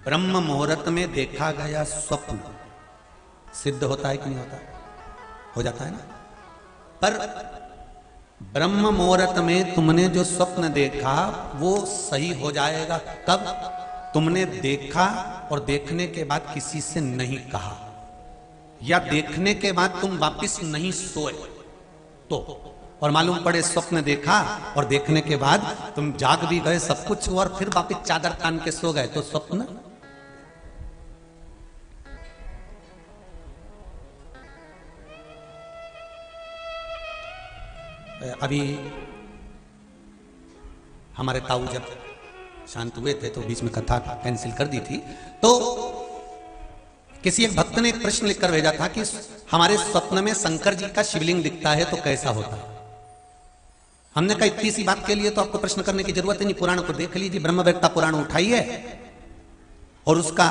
ब्रह्म मुहूर्त में देखा गया स्वप्न सिद्ध होता है कि नहीं होता? हो जाता है ना। पर ब्रह्म मुहूर्त में तुमने जो स्वप्न देखा वो सही हो जाएगा कब? तुमने देखा और देखने के बाद किसी से नहीं कहा, या देखने के बाद तुम वापिस नहीं सोए तो, और मालूम पड़े स्वप्न देखा और देखने के बाद तुम जाग भी गए, सब कुछ हुआ, और फिर वापिस चादर तान के सो गए, तो स्वप्न। अभी हमारे ताऊ जब शांत हुए थे तो बीच में कथा कैंसिल कर दी थी, तो किसी एक भक्त ने एक प्रश्न लिखकर भेजा था कि हमारे स्वप्न में शंकर जी का शिवलिंग दिखता है तो कैसा होता है। हमने कहा इतनी सी बात के लिए तो आपको प्रश्न करने की जरूरत ही नहीं, पुराण को देख लीजिए, ब्रह्मवेत्ता पुराण उठाइए और उसका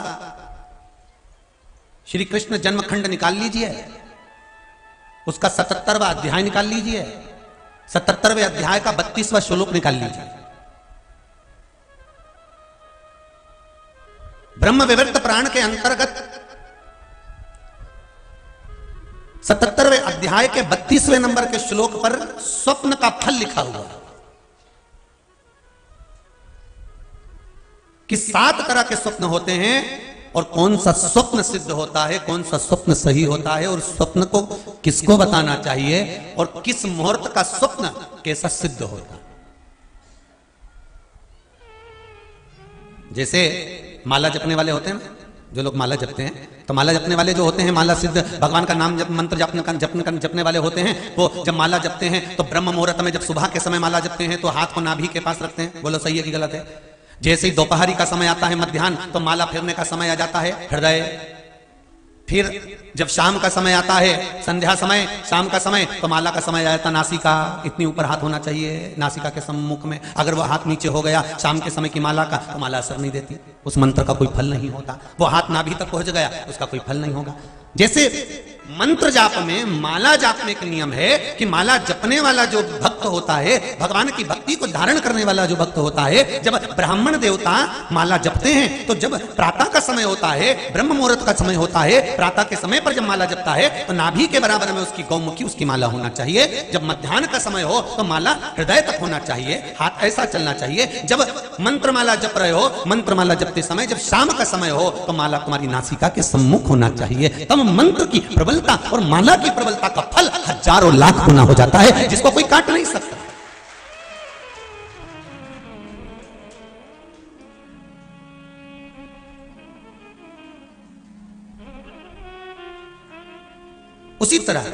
श्री कृष्ण जन्मखंड निकाल लीजिए, उसका 77वां अध्याय निकाल लीजिए, 77वें अध्याय का 32वां श्लोक निकाल लीजिए। ब्रह्म विवर्त पुराण के अंतर्गत 77वें अध्याय के 32वें नंबर के श्लोक पर स्वप्न का फल लिखा हुआ है कि 7 तरह के स्वप्न होते हैं और कौन सा स्वप्न सिद्ध होता है, कौन सा स्वप्न सही होता है, और स्वप्न को किसको बताना चाहिए और किस मुहूर्त का स्वप्न कैसा सिद्ध होता है। जैसे माला जपने वाले होते हैं ना, जो लोग माला जपते हैं, तो माला जपने वाले जो होते हैं, माला सिद्ध भगवान का नाम मंत्र जपने वाले होते हैं, वो जब माला जपते हैं तो ब्रह्म मुहूर्त में, जब सुबह के समय माला जपते हैं तो हाथ को नाभि के पास रखते हैं। बोलो सही है कि गलत है? जैसे ही दोपहरी का समय आता है, मध्याह्न, तो माला फेरने का समय आ जाता है हृदय। फिर जब शाम का समय आता है, संध्या समय, शाम का समय, तो माला का समय आ जाता है नासिका, इतनी ऊपर हाथ होना चाहिए नासिका के सम्मुख में। अगर वो हाथ नीचे हो गया शाम के समय की माला का, तो माला असर नहीं देती, उस मंत्र का कोई फल नहीं होता। वो हाथ नाभि तक पहुंच गया, उसका कोई फल नहीं होगा। जैसे मंत्र जाप में, माला जाप में एक नियम है कि माला जपने वाला जो भक्त होता है, भगवान की भक्ति को धारण करने वाला जो भक्त होता है, जब ब्राह्मण देवता माला जपते हैं तो जब प्रातः का समय होता है, ब्रह्म मुहूर्त का समय होता है, प्रातः के समय पर जब माला जपता है तो नाभि के बराबर में उसकी गौमुखी, उसकी माला होना चाहिए। जब मध्याह्न का समय हो तो माला हृदय तक होना चाहिए, हाथ ऐसा चलना चाहिए। जब मंत्र माला जप रहे हो, मंत्र माला जपते समय जब शाम का समय हो तो माला तुम्हारी नासिका के सम्मुख होना चाहिए। तब मंत्र की प्रबलता और माला की प्रबलता का फल हजारों लाख गुना हो जाता है, जिसको कोई काट नहीं सकता। उसी तरह